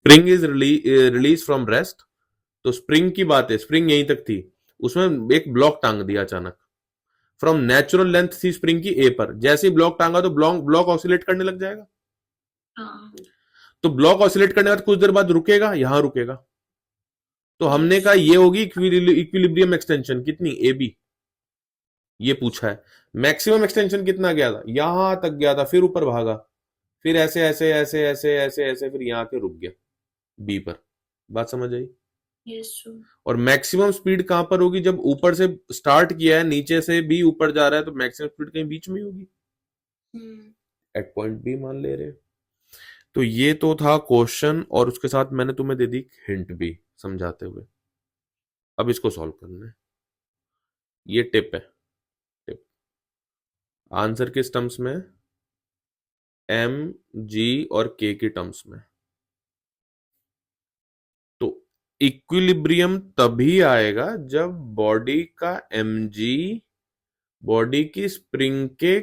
Spring is release from rest, तो spring की बात है, स्प्रिंग यहीं तक थी, उसमें एक ब्लॉक टांग दिया अचानक, फ्रॉम नेचुरल लेंथ थी स्प्रिंग की ए पर, जैसे ही ब्लॉक टांगा तो ब्लॉक ऑसिलेट करने लग जाएगा। हाँ तो ब्लॉक ऑसिलेट करने के बाद कुछ देर बाद रुकेगा, यहां रुकेगा, तो हमने यस कहा ये होगी इक्विलिब्रियम एक्सटेंशन कितनी, ए बी, ये पूछा है। मैक्सिमम एक्सटेंशन कितना गया था, यहां तक गया था, फिर ऊपर भागा, फिर ऐसे ऐसे ऐसे ऐसे ऐसे ऐसे, फिर यहां के रुक गया बी पर। बात समझ आई? Yes sir. और मैक्सिमम स्पीड कहां पर होगी, जब ऊपर से स्टार्ट किया है, नीचे से भी ऊपर जा रहा है, तो मैक्सिमम स्पीड कहीं बीच में ही होगी, हम्म। एट पॉइंट बी मान ले रहे हैं। तो ये तो था क्वेश्चन, और उसके साथ मैंने तुम्हें दे दी हिंट भी समझाते हुए। अब इसको सॉल्व करना है, ये टिप है, टिप। आंसर किस टर्म्स में, एम जी और के की टर्म्स में। तो इक्विलिब्रियम तभी आएगा जब बॉडी का mg बॉडी की स्प्रिंग के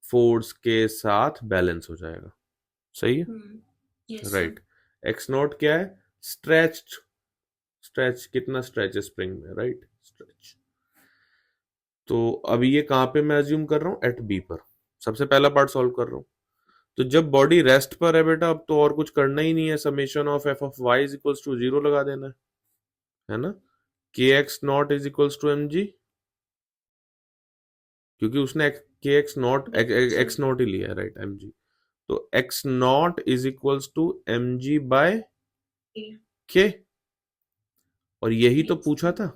फोर्स के साथ बैलेंस हो जाएगा। सही है? Yes sir. Right. X not क्या है, स्ट्रेच, स्ट्रेच कितना स्ट्रेच है स्प्रिंग में, राइट, स्ट्रेच। तो अभी ये कहां पे मैं अज्यूम कर रहा हूं, एट बी पर, सबसे पहला पार्ट सॉल्व कर रहा हूं। तो जब बॉडी रेस्ट पर है बेटा, अब तो और कुछ करना ही नहीं है, summation of F of Y is equals to 0 लगा देना है ना, K X not is equals to M G, क्योंकि उसने K X not X not ही लिया है, राइट, एम जी। तो X not is equals to M G by K, और यही तो पूछा था।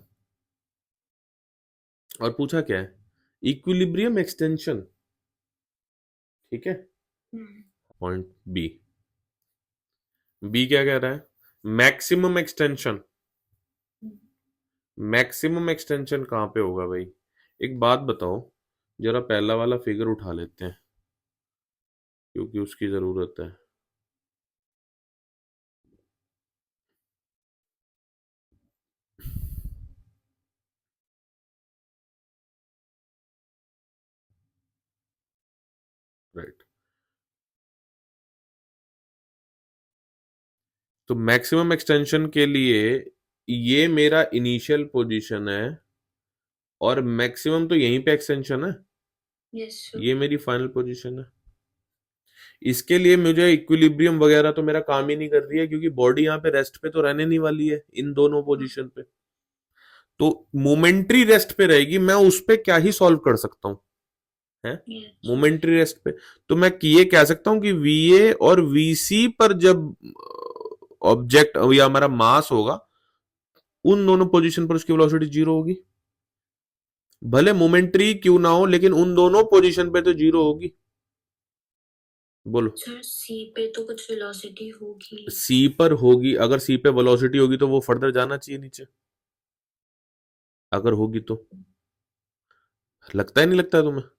और पूछा क्या है, इक्विलिब्रियम एक्सटेंशन, ठीक है। पॉइंट बी, बी क्या कह रहा है, मैक्सिमम एक्सटेंशन। मैक्सिमम एक्सटेंशन कहां पे होगा भाई, एक बात बताओ, जरा पहला वाला फिगर उठा लेते हैं, क्योंकि उसकी जरूरत है। राइट। तो मैक्सिमम एक्सटेंशन के लिए ये मेरा इनिशियल पोजीशन है, और मैक्सिमम तो यहीं पे एक्सटेंशन है, यस सर। ये मेरी फाइनल पोजीशन है। इसके लिए मुझे इक्विलिब्रियम वगैरह तो मेरा काम ही नहीं कर रही है, क्योंकि बॉडी यहाँ पे रेस्ट पे तो रहने नहीं वाली है इन दोनों पोजीशन पे, तो मोमेंट्री रेस्ट पे रहेगी, मैं उस पे क्या ही सॉल्व कर सकता हूँ, है यस मोमेंट्री रेस्ट पे। तो मैं ये कह सकता हूं कि वीए और वीसी पर जब ऑब्जेक्ट या हमारा मास होगा, उन दोनों पोजीशन पर उसकी वेलोसिटी 0 होगी, भले मोमेंट्री क्यों ना हो, लेकिन उन दोनों पोजीशन पे तो 0 होगी। बोलो, सर। सी पे तो कुछ वेलोसिटी होगी। सी पर होगी, अगर सी पे वेलोसिटी होगी तो वो फर्दर जाना चाहिए नीचे, अगर होगी तो। लगता है नहीं लगता है तुम्हें, यस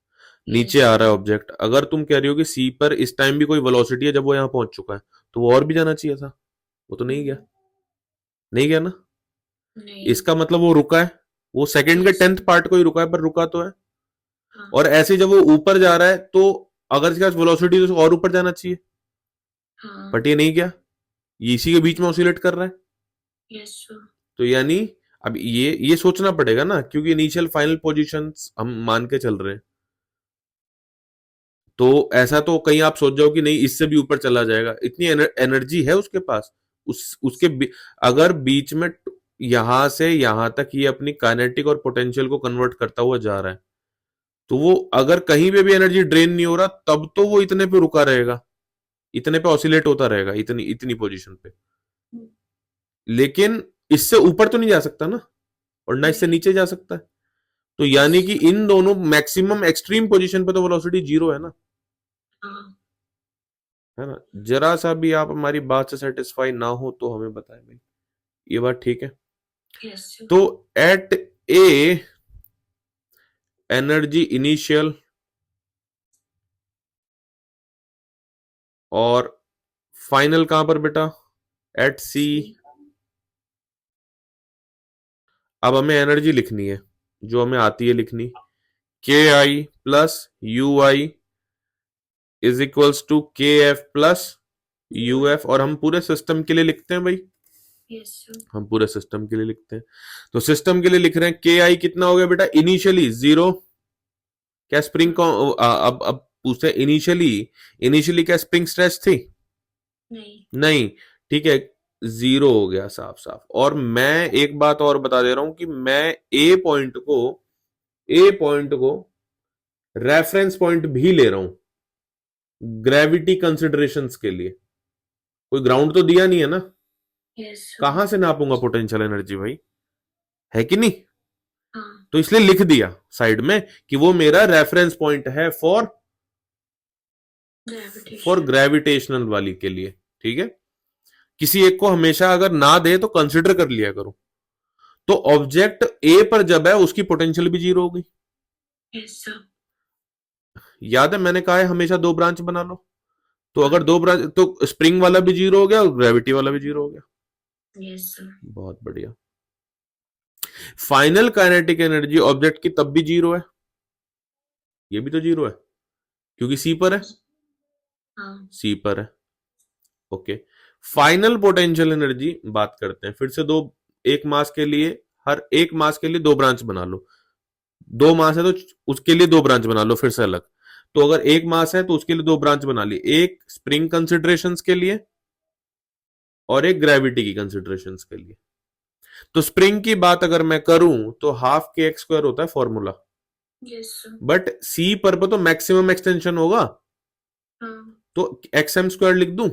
नीचे आ रहा सर। है ऑब्जेक्ट, अगर तुम कह रही हो कि सी पर इस टाइम भी कोई वेलोसिटी है जब वो यहां पहुंच चुका है, तो वो और भी जाना चाहिए था, वो तो नहीं गया, नहीं गया ना। नहीं। इसका मतलब वो रुका है, वो सेकंड के यस। 10th पार्ट को ही रुका है, पर रुका तो है। हाँ और ऐसे जब वो ऊपर जा रहा है, तो अगर इसके पास वेलोसिटी तो और ऊपर जाना चाहिए, हाँ। बट ये नहीं गया, ये इसी के बीच में ऑसिलेट कर रहा है। Yes sir. तो यानी अब ये सोचना पड़ेगा ना, क्योंकि इनिशियल फाइनल पोजीशंस हम मान के चल रहे हैं, तो ऐसा तो कहीं आप सोच जाओ कि नहीं इससे भी ऊपर चला जाएगा, इतनी एनर्जी है उसके पास, अगर बीच में यहां से यहां तक ये अपनी काइनेटिक और पोटेंशियल को कन्वर्ट करता हुआ जा रहा है, तो वो अगर कहीं पे भी एनर्जी ड्रेन नहीं हो रहा, तब तो वो इतने पे रुका रहेगा, इतने पे ऑसिलेट होता रहेगा, इतनी इतनी पोजीशन पे। लेकिन इससे ऊपर तो नहीं जा सकता ना, और ना इससे नहीं। नीचे जा सकता है, तो यस। यानी कि इन दोनों मैक्सिमम एक्सट्रीम पोजीशन पे तो वेलोसिटी 0 है ना, हाँ। है ना। जरा सा भी आप हमारी बात से सेटिस्फाई ना हो तो हमें बताएं भाई, ये बात ठीक है। Yes sir. तो एट ए एनर्जी इनिशियल और फाइनल कहां पर बेटा, एट सी। सी। अब हमें एनर्जी लिखनी है, जो हमें आती है लिखनी, K I plus U I is equals to K F plus UF, और हम पूरे सिस्टम के लिए लिखते हैं भाई, Yes, sir. हम पूरे सिस्टम के लिए लिखते हैं। तो सिस्टम के लिए लिख रहे हैं के आई कितना हो गया बेटा, इनिशियली जीरो। क्या स्प्रिंग को अब पूछते हैं इनिशियली, इनिशियली क्या स्प्रिंग स्ट्रेच थी? नहीं। नहीं। ठीक है, जीरो हो गया साफ साफ। और मैं एक बात और बता दे रहा हूं कि मैं ए पॉइंट को रेफरेंस पॉइंट भी ले रहा हूं ग्रेविटी कंसिडरेशंस के लिए। कोई ग्राउंड तो दिया नहीं है ना, Yes, sir. कहां से नापूंगा पोटेंशियल एनर्जी भाई, है कि नहीं? हाँ, तो इसलिए लिख दिया साइड में कि वो मेरा रेफरेंस पॉइंट है फॉर gravitation. ग्रेविटेशनल वाली के लिए। ठीक है, किसी एक को हमेशा अगर ना दे तो कंसिडर कर लिया करो। तो ऑब्जेक्ट ए पर जब है उसकी पोटेंशियल भी जीरो हो गई। Yes, sir. याद है मैंने कहा है हमेशा दो ब्रांच बना लो। तो अगर दो ब्रांच तो स्प्रिंग वाला भी जीरो हो गया और ग्रेविटी वाला भी जीरो हो गया। Yes, sir. बहुत बढ़िया। फाइनल काइनेटिक एनर्जी ऑब्जेक्ट की तब भी जीरो है, ये भी तो जीरो है क्योंकि सी पर है, हाँ, सी पर है। ओके, फाइनल पोटेंशियल एनर्जी बात करते हैं फिर से। दो, एक मास के लिए, हर एक मास के लिए दो ब्रांच बना लो। दो मास है तो उसके लिए दो ब्रांच बना लो फिर से अलग। तो अगर एक मास है तो उसके लिए दो ब्रांच बना ली, एक स्प्रिंग कंसिडरेशंस के लिए और एक ग्रेविटी की कंसिडरेशंस के लिए। तो स्प्रिंग की बात अगर मैं करूं तो हाफ के एक्स स्क्वायर होता है फॉर्मूला, yes, sir. बट सी पर तो मैक्सिमम एक्सटेंशन होगा, हाँ, तो एक्स एम स्क्वायर लिख दूं,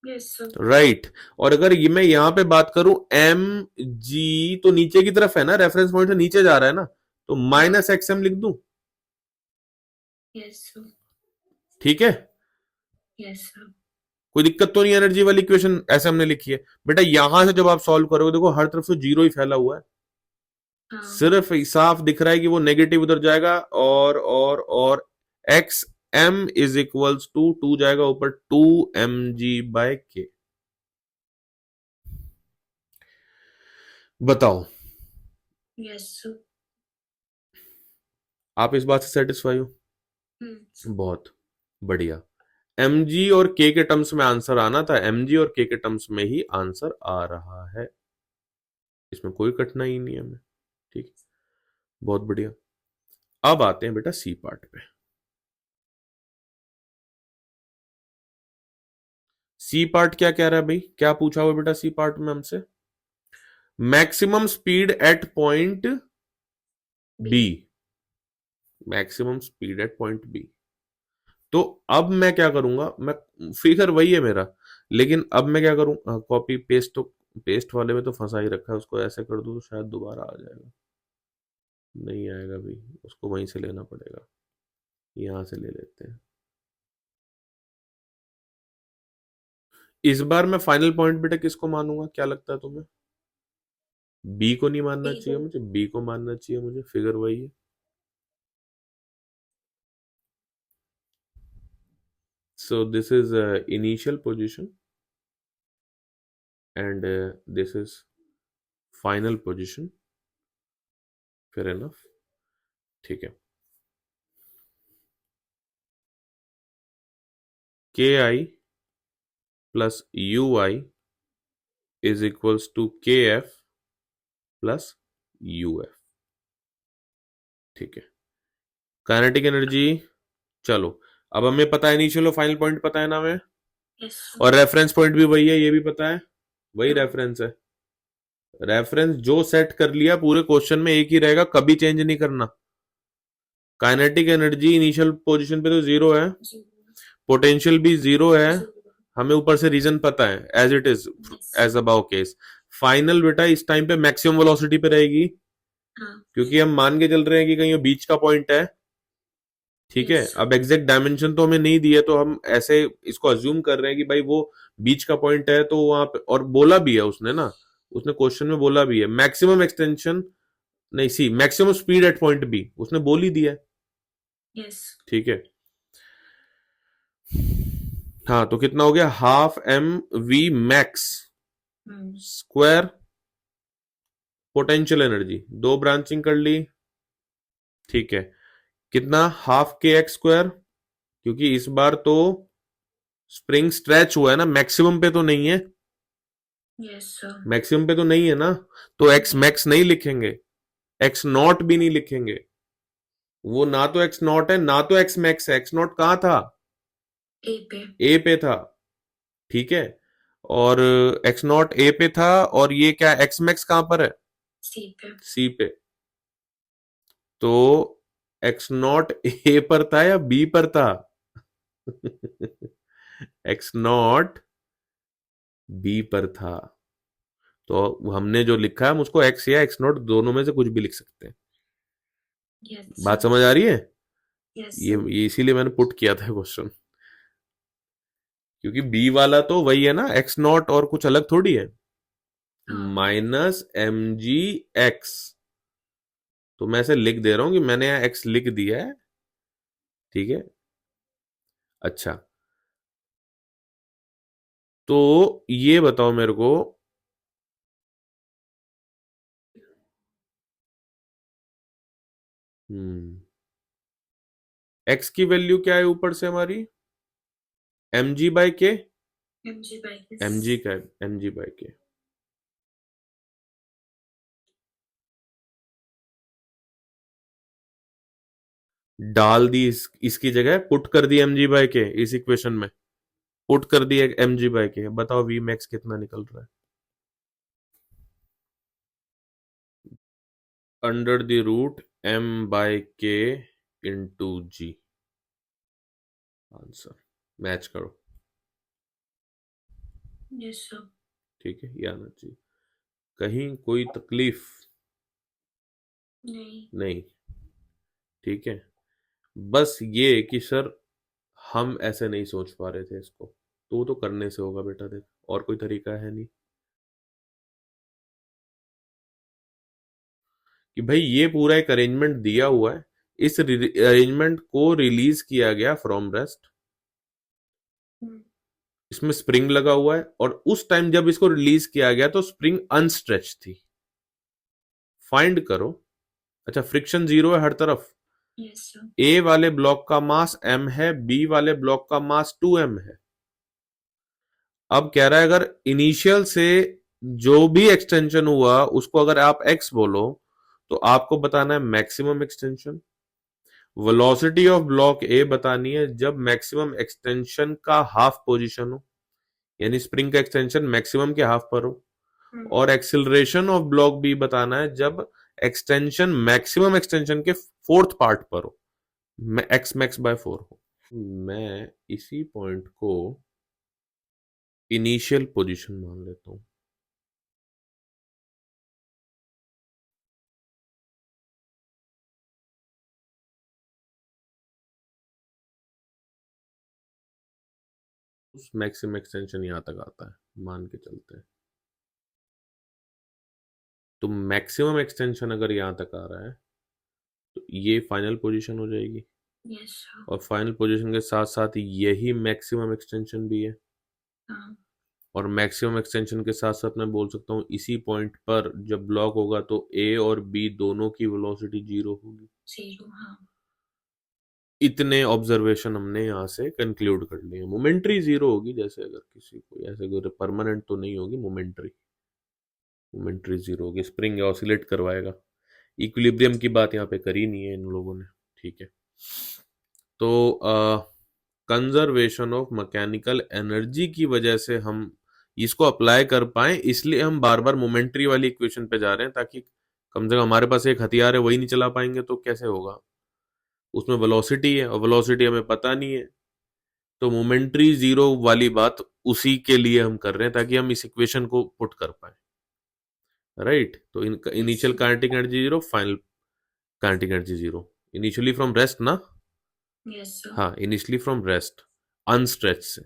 yes, sir. राइट। और अगर ये मैं यहां पे बात करूं एम जी, तो नीचे की तरफ है ना, रेफरेंस पॉइंट से नीचे जा रहा है ना, तो माइनस एक्स एम लिख दूं। Yes, sir. ठीक है, Yes, sir. कोई दिक्कत तो नहीं, एनर्जी वाली इक्वेशन ऐसे हमने लिखी है। बेटा यहां से जब आप सॉल्व करोगे देखो हर तरफ से जीरो ही फैला हुआ है, हाँ, सिर्फ साफ दिख रहा है कि वो नेगेटिव उधर जाएगा, और X M is equals to two जाएगा ऊपर, टू एम जी बाय के। बताओ yes, sir. आप इस बात से सेटिस्फाई हो? हम्म, बहुत बढ़िया। एम जी और के टर्म्स में आंसर आना था, एम जी और के टर्म्स में ही आंसर आ रहा है, इसमें कोई कठिनाई नहीं है हमें। ठीक है, बहुत बढ़िया। अब आते हैं बेटा सी पार्ट पे। सी पार्ट क्या कह रहा है भाई, क्या पूछा हुआ बेटा सी पार्ट में हमसे? Maximum speed at point B, maximum speed at point B. तो अब मैं क्या करूंगा, मैं फिगर वही है मेरा, लेकिन अब मैं क्या करूं, कॉपी पेस्ट, तो पेस्ट वाले में तो फंसा ही रखा है, उसको ऐसे कर दूं तो शायद दोबारा आ जाएगा। नहीं आएगा भाई, उसको वहीं से लेना पड़ेगा, यहां से ले लेते हैं। इस बार मैं फाइनल पॉइंट बेटा किसको मानूंगा, क्या लगता है तुम्हें? बी को नहीं मानना B चाहिए को। मुझे, बी को मानना चाहिए मुझे, फिगर वही है। So this is initial position and this is final position, fair enough. ठीक है, K I plus U I is equals to K F plus U F. ठीक है, काइनेटिक एनर्जी, चलो अब हमें पता है इनिशियल और फाइनल पॉइंट पता है ना हमें, yes, sir. और रेफरेंस पॉइंट भी वही है, ये भी पता है, वही हाँ, रेफरेंस है। रेफरेंस जो सेट कर लिया पूरे क्वेश्चन में एक ही रहेगा, कभी चेंज नहीं करना। काइनेटिक एनर्जी इनिशियल पोजीशन पे तो जीरो है, zero, पोटेंशियल भी जीरो है, zero, हमें ऊपर से रीजन पता है as it is, yes, as above case. Final बेटा इस टाइम पे मैक्सिमम वेलोसिटी पे रहेगी, हाँ, क्योंकि हम मान के चल रहे हैं कि कहीं बीच का पॉइंट है। ठीक है, yes, sir. अब एग्जैक्ट डायमेंशन तो हमें नहीं दिया, तो हम ऐसे इसको अज्यूम कर रहे हैं कि भाई वो बीच का पॉइंट है, तो वहां पे, और बोला भी है उसने ना, उसने क्वेश्चन में बोला भी है मैक्सिमम एक्सटेंशन, नहीं C maximum speed at point B, उसने बोल ही दिया है। yes, ठीक है, हाँ तो कितना हो गया, half M V max square potential energy, दो ब्रांचिंग कर ली। ठीक है, कितना, हाफ के एक्स स्क्वायर, क्योंकि इस बार तो स्प्रिंग स्ट्रेच हुआ है ना, मैक्सिमम पे तो नहीं है, yes sir, मैक्सिमम पे तो नहीं है ना, तो एक्स नहीं, मैक्स नहीं लिखेंगे, एक्स नॉट भी नहीं लिखेंगे, वो ना तो एक्स नॉट है ना तो एक्स मैक्स है, एक्स नॉट कहाँ था, A पे, ए पे था, ठीक है, और एक्स नॉट ए पे था, और ये क्या एक्स मैक्स कहां पर है, C पे, सी पे, तो एक्स नॉट ए पर था या बी पर था, एक्स नॉट बी पर था, तो हमने जो लिखा है हम उसको एक्स या एक्स नॉट दोनों में से कुछ भी लिख सकते हैं। yes बात sir, समझ आ रही है, yes, ये इसीलिए मैंने पुट किया था क्वेश्चन, क्योंकि बी वाला तो वही है ना, एक्स नॉट और कुछ अलग थोड़ी है, हाँ, माइनस एम जी एक्स, तो मैं ऐसे लिख दे रहा हूं कि मैंने यहाँ एक्स लिख दिया है, ठीक है। अच्छा, तो ये बताओ मेरे को, हम्म, एक्स की वैल्यू क्या है ऊपर से हमारी, M G by K, mg by M G s, का, एम जी बाई के, डाल दी इसकी जगह पुट कर दी एम जी बाई के, इस इक्वेशन में पुट कर दी एम जी बाई के, बताओ वी मैक्स कितना निकल रहा है, under the root M by K into G, answer match करो, yes sir, ठीक है, ये आना चाहिए, कहीं कोई तकलीफ नहीं, नहीं, ठीक है, बस ये कि सर हम ऐसे नहीं सोच पा रहे थे इसको, तो वो तो करने से होगा बेटा, देख और कोई तरीका है नहीं, कि भाई ये पूरा एक अरेंजमेंट दिया हुआ है, इस अरेंजमेंट को रिलीज किया गया फ्रॉम रेस्ट, हम्म, इसमें स्प्रिंग लगा हुआ है, और उस टाइम जब इसको रिलीज किया गया तो स्प्रिंग अनस्ट्रेच थी, फाइंड करो, अच्छा फ्रिक्शन जीरो है हर तरफ, yes sir, ए वाले ब्लॉक का मास m है, बी वाले ब्लॉक का मास 2m है, अब कह रहा है अगर इनिशियल से जो भी एक्सटेंशन हुआ उसको अगर आप x बोलो, तो आपको बताना है maximum extension, velocity of block ए बतानी है जब मैक्सिमम एक्सटेंशन का हाफ पोजीशन हो, यानी स्प्रिंग का एक्सटेंशन मैक्सिमम के हाफ पर हो, हम्म, और एक्सिलरेशन ऑफ ब्लॉक बी बताना है जब एक्सटेंशन मैक्सिमम एक्सटेंशन के फोर्थ पार्ट पर हो, एक्स मैक्स बाय 4 हो, मैं इसी पॉइंट को इनिशियल पोजीशन मान लेता हूं, उस मैक्सिमम एक्सटेंशन यहां तक आता है मान के चलते हैं, तो मैक्सिमम एक्सटेंशन अगर यहां तक आ रहा है तो ये फाइनल पोजीशन हो जाएगी, yes sir, और फाइनल पोजीशन के साथ साथ यही मैक्सिमम एक्सटेंशन भी है, हाँ, और मैक्सिमम एक्सटेंशन के साथ साथ मैं बोल सकता हूँ इसी पॉइंट पर जब ब्लॉक होगा तो ए और बी दोनों की वेलोसिटी जीरो होगी, zero, हाँ, इतने ऑब्जर्वेशन हमने यहाँ से कंक्लूड कर लिए, मोमेंट्री जीरो होगी, जैसे अगर किसी को ऐसे कोई परमानेंट तो नहीं होगी, मोमेंट्री मोमेंट्री जीरो होगी, स्प्रिंग ऑसिलेट करवाएगा, इक्विलिब्रियम की बात यहाँ पे करी नहीं है इन लोगों ने, ठीक है, तो कंजर्वेशन ऑफ मैकेनिकल एनर्जी की वजह से हम इसको अप्लाई कर पाए, इसलिए हम बार बार मोमेंट्री वाली इक्वेशन पे जा रहे हैं, ताकि कम से कम हमारे पास एक हथियार है, वही नहीं चला पाएंगे तो कैसे होगा, उसमें वेलोसिटी है और वेलोसिटी हमें पता नहीं है, तो मोमेंट्री जीरो वाली बात उसी के लिए हम कर रहे हैं ताकि हम इस इक्वेशन को पुट कर पाए, राइट, तो yes initial sir, kinetic energy zero, final kinetic energy zero, initially from rest ना, yes sir, हाँ इनिशियली फ्रॉम रेस्ट, अनस्ट्रेच से,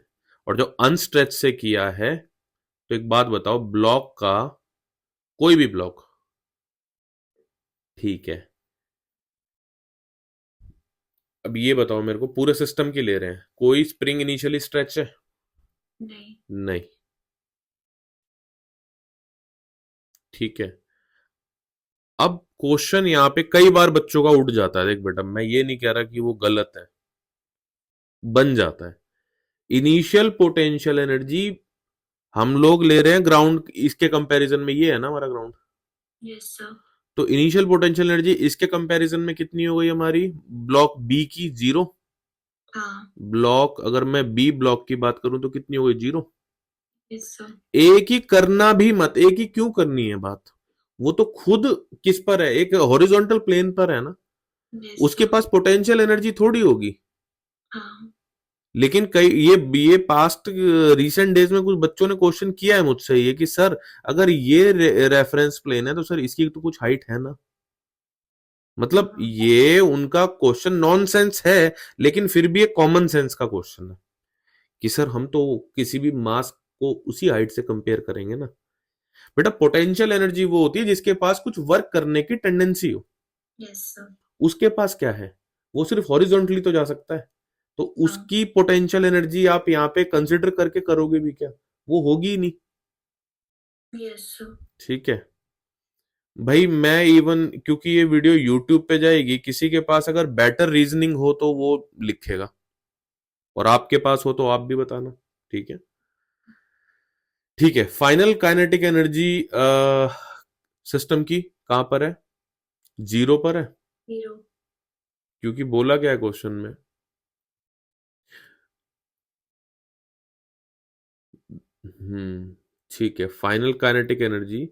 और जो अनस्ट्रेच से किया है, तो एक बात बताओ, ब्लॉक का कोई भी ब्लॉक, ठीक है, अब ये बताओ मेरे को, पूरे सिस्टम की ले रहे हैं, कोई स्प्रिंग इनिशियली स्ट्रेच है, नहीं, नहीं, ठीक है, अब क्वेश्चन यहाँ पे कई बार बच्चों का उठ जाता है, देख बेटा मैं ये नहीं कह रहा कि वो गलत है, बन जाता है, इनिशियल पोटेंशियल एनर्जी हम लोग ले रहे हैं ग्राउंड, इसके कंपैरिजन में ये है ना हमारा ग्राउंड, यस सर। तो इनिशियल पोटेंशियल एनर्जी इसके कंपैरिजन में कितनी हो गई हमारी, ब्लॉक बी की 0। हाँ। ब्लॉक, अगर मैं बी ब्लॉक की बात करूं तो कितनी हो गई, 0। Yes sir. ए की करना भी मत, ए की क्यों करनी है बात, वो तो खुद किस पर है, एक हॉरिजॉन्टल प्लेन पर है ना, यस उसके सर। पास पोटेंशियल एनर्जी थोड़ी होगी। हाँ। लेकिन कई ये पास्ट रिसेंट डेज में कुछ बच्चों ने क्वेश्चन किया है मुझसे ये कि सर अगर ये रेफरेंस प्लेन है तो सर इसकी तो कुछ हाइट है ना, मतलब हाँ। ये उनका क्वेश्चन नॉनसेंस है, लेकिन फिर भी एक कॉमन सेंस का क्वेश्चन है कि सर हम तो किसी भी मास को उसी हाइट से कंपेयर करेंगे ना। बेटा पोटेंशियल एनर्जी वो होती है जिसके पास कुछ वर्क करने की टेंडेंसी हो, यस सर। उसके पास क्या है, वो सिर्फ हॉरिजॉन्टली तो जा सकता है, तो हाँ। उसकी पोटेंशियल एनर्जी आप यहाँ पे कंसिडर करके करोगे भी क्या, वो होगी ही नहीं। Yes sir. ठीक है भाई, मैं इवन क्योंकि ये वीडियो यूट्यूब पे जाएगी, किसी के पास अगर बेटर रीजनिंग हो तो वो लिखेगा, और आपके पास हो तो आप भी बताना। ठीक है, ठीक है। फाइनल काइनेटिक एनर्जी सिस्टम की कहां पर है, 0 पर है, 0। क्योंकि बोला क्या है क्वेश्चन में, हम्म, ठीक है। फाइनल काइनेटिक एनर्जी,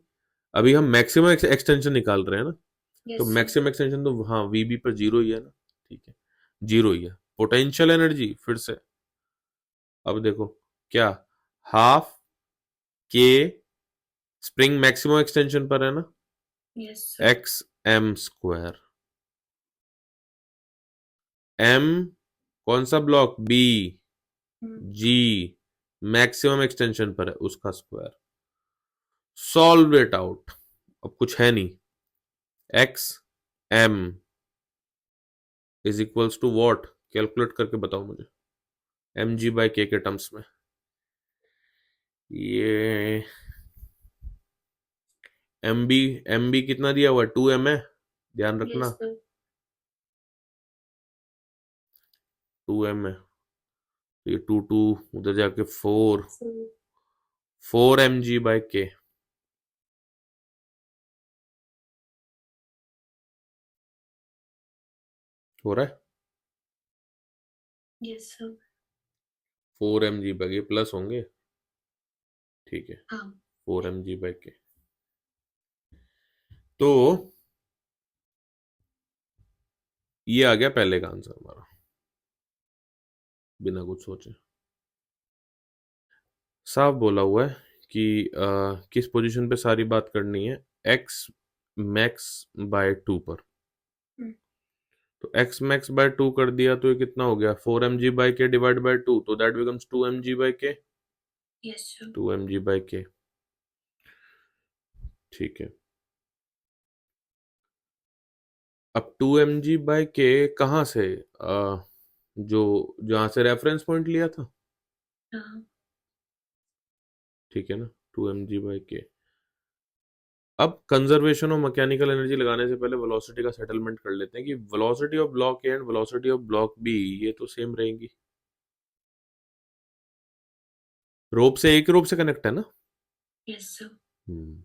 अभी हम मैक्सिमम एक्सटेंशन निकाल रहे हैं ना, तो यस सर। मैक्सिमम एक्सटेंशन तो हाँ वीबी पर 0 ही है ना, ठीक है, 0 ही है। पोटेंशियल एनर्जी फिर से, अब देखो क्या, हाफ के, स्प्रिंग मैक्सिमम एक्सटेंशन पर है ना, yes sir. X M square, M कौन सा block, B, G maximum extension पर है उसका स्क्वायर, सॉल्व इट आउट, अब कुछ है नहीं, X M is equals to what, calculate करके बताओ मुझे, M G by K terms में, ये एम बी कितना दिया हुआ है, 2 m है, ध्यान रखना, यस सर। 2 m है, तो ये 2 उधर जाके 4, सर। 4 mg/k, हो रहा है, यस सर। 4 mg/k प्लस होंगे, ठीक है, हाँ। 4 mg/k, तो ये आ गया पहले का आंसर हमारा, बिना कुछ सोचे, साफ बोला हुआ है कि किस पोजीशन पे सारी बात करनी है, एक्स मैक्स बाय 2 पर, हम्म। तो एक्स मैक्स बाय 2 कर दिया तो ये कितना हो गया, 4 mg/k डिवाइड बाय 2, तो that becomes 2 mg/k, yes sir. 2 mg/k, ठीक है। अब 2 mg/k कहाँ से, जो जहां से रेफरेंस पॉइंट लिया था, हाँ। ठीक है ना, 2 mg/k। अब कंजर्वेशन ऑफ मैकेनिकल एनर्जी लगाने से पहले वेलोसिटी का सेटलमेंट कर लेते हैं कि velocity of block A and velocity of block B ये तो सेम रहेंगी, रोप से एक रोप से कनेक्ट है ना, यस सर। हम्म,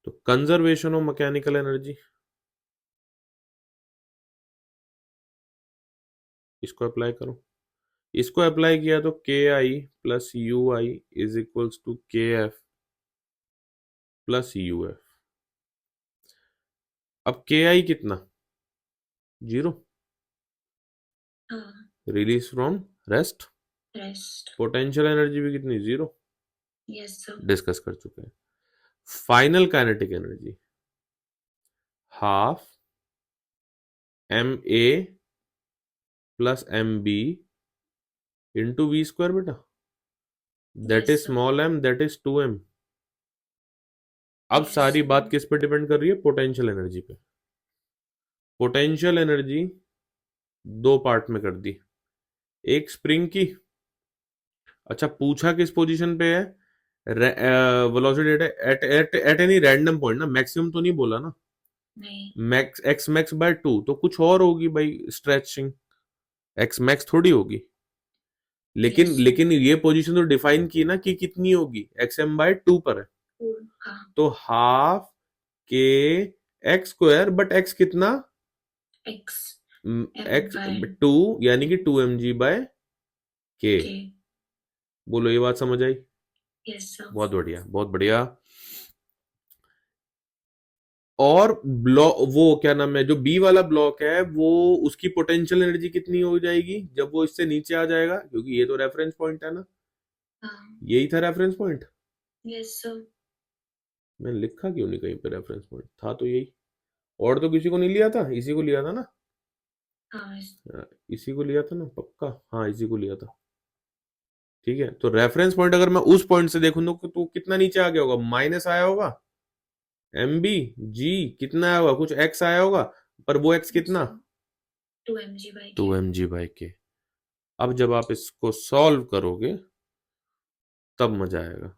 तो कंजर्वेशन ऑफ मैकेनिकल एनर्जी, इसको अप्लाई करो, इसको अप्लाई किया तो K I plus U I is equals to K F plus U F, अब के आई कितना, 0, हाँ। Release from rest, rest. Potential energy भी कितनी, 0, यस सर। डिस्कस कर चुके हैं। Final kinetic energy, half M A plus M B into V square बेटा, that yes is sir. Small M, that is 2m। अब yes सारी बात sir. किस पे डिपेंड कर रही है, पोटेंशियल एनर्जी पे। पोटेंशियल एनर्जी दो पार्ट में कर दी, एक स्प्रिंग की, अच्छा पूछा किस पोजीशन पे है, velocity at at at any random point ना, मैक्सिमम तो नहीं बोला ना, नहीं। मैक्स एक्स मैक्स बाय 2 तो कुछ और होगी भाई, स्ट्रेचिंग एक्स मैक्स थोड़ी होगी, लेकिन Yes. लेकिन ये पोजीशन तो डिफाइन की ना कि कितनी होगी, xm/2 पर है, हाँ, तो हाफ के एक्स स्क्वायर, बट एक्स कितना, X एक्स by 2, यानी कि 2 mg/k। K. बोलो ये बात समझ आई? Yes, sir. बहुत बढ़िया, बहुत बढ़िया। और ब्लॉक, वो क्या नाम है, जो बी वाला ब्लॉक है, वो उसकी पोटेंशियल एनर्जी कितनी हो जाएगी जब वो इससे नीचे आ जाएगा, क्योंकि ये तो रेफरेंस पॉइंट है ना, हाँ, यही था रेफरेंस पॉइंट। yes, sir. मैंने लिखा क्यों नहीं कहीं पे, रेफरेंस पॉइंट था तो यही। और तो किसी को नहीं लिया था, इसी को लिया था ना। हाँ, इसी को लिया था ना पक्का, हाँ इसी को लिया था। ठीक है, तो रेफरेंस पॉइंट अगर मैं उस पॉइंट से देखूं तो कितना नीचे आ गया होगा, माइनस आया होगा, mg कितना आया होगा, कुछ x आया होगा, पर वो x कितना, 2 mg by K. 2 mg/k। अब जब आप इसको सॉल्व करोगे तब मजा आएगा।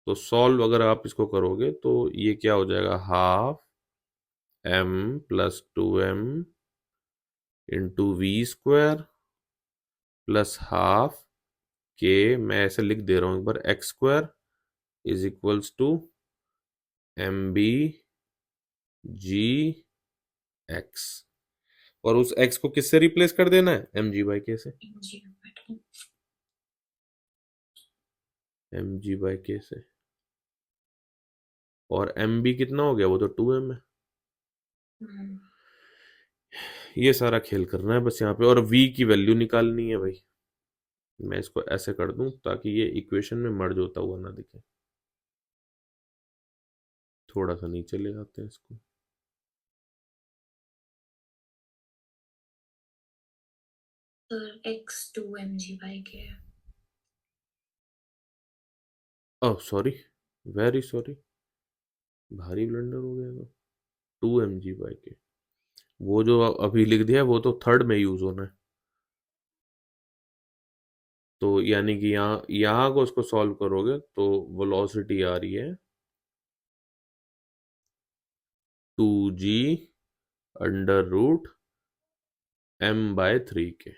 तो सॉल्व अगर आप इसको करोगे तो ये क्या हो जाएगा, half m plus 2m into V square plus half K, मैं ऐसे लिख दे रहा हूं एक बार, X square is equals to mb G X. और उस x को किससे रिप्लेस कर देना है, mg/k से, mg by K. mg/k से। और mb कितना हो गया, वो तो 2m है। हम्म, ये सारा खेल करना है बस यहाँ पे, और v की वैल्यू निकालनी है भाई। मैं इसको ऐसे कर दूं ताकि ये इक्वेशन में मर्ज होता हुआ ना दिखे। थोड़ा सा नीचे ले आते हैं इसको। sir, X 2 mg by K. Oh sorry, very sorry, भारी ब्लंडर हो गया। तो 2 mg/k, वो जो अभी लिख दिया है वो तो थर्ड में यूज होना है। तो यानी कि यहाँ यहाँ को उसको सॉल्व करोगे तो वेलोसिटी आ रही है 2g√m/3 के।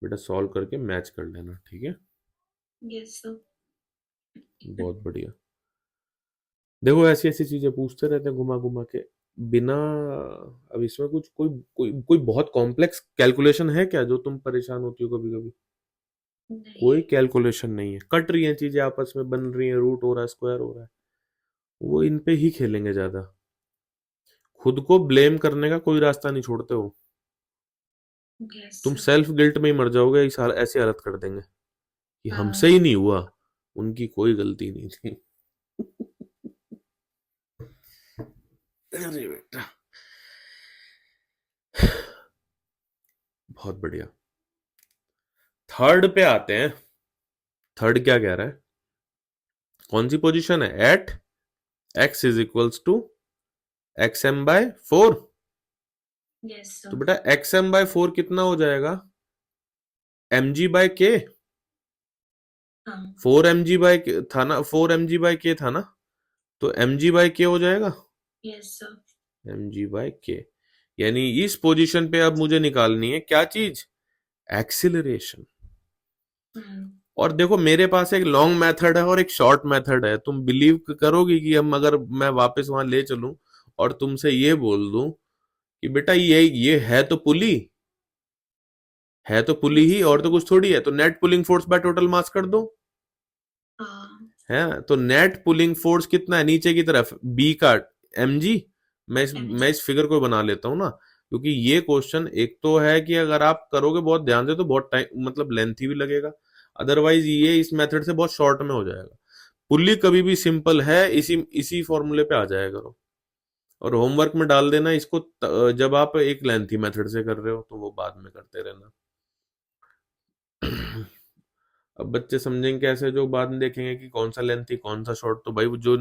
बेटा सॉल्व करके मैच कर लेना, ठीक है। Yes, sir. बहुत बढ़िया। देखो ऐसी ऐसी चीजें पूछते रहते हैं घुमा घुमा के, बिना, अब इसमें कुछ कोई कोई कोई बहुत कॉम्प्लेक्स कैलकुलेशन है क्या जो तुम परेशान होती हो कभी कभी? नहीं, कोई कैलकुलेशन नहीं है, कट रही हैं चीजें आपस में, बन रही हैं, रूट हो रहा है, स्क्वायर हो रहा है, वो इन पे ही खेलेंगे ज्यादा। खुद को ब्लेम करने का कोई रास्ता नहीं छोड़ते हो, yes, तुम sir. सेल्फ गिल्ट में ही मर जाओगे, ऐसी हालत कर देंगे कि हमसे हाँ, ही नहीं हुआ, उनकी कोई गलती नहीं थी। अरे बेटा, बहुत बढ़िया। थर्ड पे आते हैं। थर्ड क्या कह रहा है, कौन सी पोजीशन है, at x is equals to xm/4। yes, तो sir. बेटा xm/4 कितना हो जाएगा, mg/k। हाँ, 4 mg/k था ना, 4 mg/k था ना, तो mg/k हो जाएगा, yes, sir. mg/k। यानी इस पोजीशन पे अब मुझे निकालनी है क्या चीज, एक्सिलरेशन। हम्म, और देखो मेरे पास एक लॉन्ग मेथड है और एक शॉर्ट मेथड है, तुम बिलीव करोगी कि हम, अगर मैं वापस वहां ले चलूं और तुमसे ये बोल दूं कि बेटा ये है तो पुली, है तो पुली ही, yes, और sir. तो कुछ थोड़ी है, तो net pulling force by total मास कर दो। हाँ, है तो नेट पुलिंग फोर्स कितना है नीचे की तरफ, बी का mg। मैं mg. इस फिगर को बना लेता हूं ना, क्योंकि ये क्वेश्चन एक तो है कि अगर आप करोगे बहुत ध्यान से तो बहुत टाइम, मतलब लेंथी भी लगेगा, अदरवाइज ये इस मेथड से बहुत शॉर्ट में हो जाएगा। पुल्ली कभी भी सिंपल है, इसी इसी फॉर्मूले पे आ जाया करो, और होमवर्क में डाल देना इसको, जब आप एक लेंथी मेथड से कर रहे हो तो वो बाद में करते रहना। अब बच्चे समझेंगे कैसे, जो बाद में देखेंगे कि कौन सा लेंथ थी कौन सा शॉर्ट, तो भाई वो जो,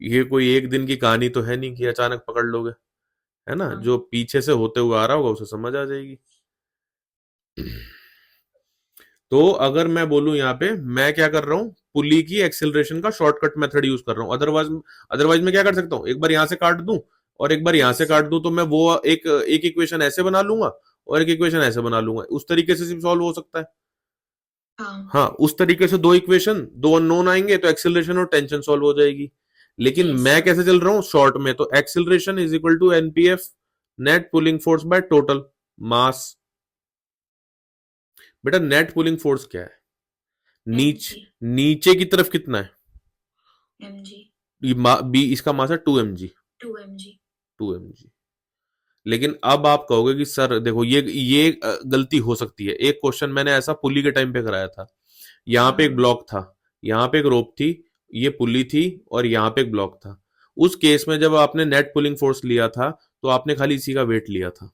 ये कोई एक दिन की कहानी तो है नहीं कि अचानक पकड़ लोगे, है ना, हाँ, जो पीछे से होते हुए आ रहा होगा उसे समझ आ जाएगी। तो अगर मैं बोलूं यहाँ पे, मैं क्या कर रहा हूँ, पुली की एक्सेलरेशन का शॉर्टकट मेथड यूज कर रहा हूँ, अदरवाइज, अदरवाइज मैं क्या कर सकता हूँ, एक बार यहाँ से काट दूं और एक बार यहां से Yes, काट sir. दूं तो मैं वो एक इक्वेशन ऐसे बना लूंगा और एक इक्वेशन ऐसे बना लूंगा, उस तरीके से सॉल्व हो सकता है। हाँ. हाँ, उस तरीके से दो इक्वेशन, दो अननोन आएंगे तो एक्सेलरेशन और टेंशन सॉल्व हो जाएगी। लेकिन Yes, मैं sir. कैसे चल रहा हूँ शॉर्ट में, तो acceleration is equal to NPF, net pulling force by total mass. बेटा नेट पुलिंग फोर्स क्या है? नीच mg. नीचे की तरफ कितना है? mg. बी इसका मास है 2 mg। 2 mg. 2 mg। लेकिन अब आप कहोगे कि सर देखो ये गलती हो सकती है। एक क्वेश्चन मैंने ऐसा पुली के टाइम पे कराया था। यहाँ पे एक हाँ. ब्लॉक था, यहाँ पे एक रोप थी, ये पुली थी और यहाँ पे एक ब्लॉक था। उस केस में जब आपने नेट पुलिंग फोर्स लिया था तो आपने खाली इसी का वेट लिया था।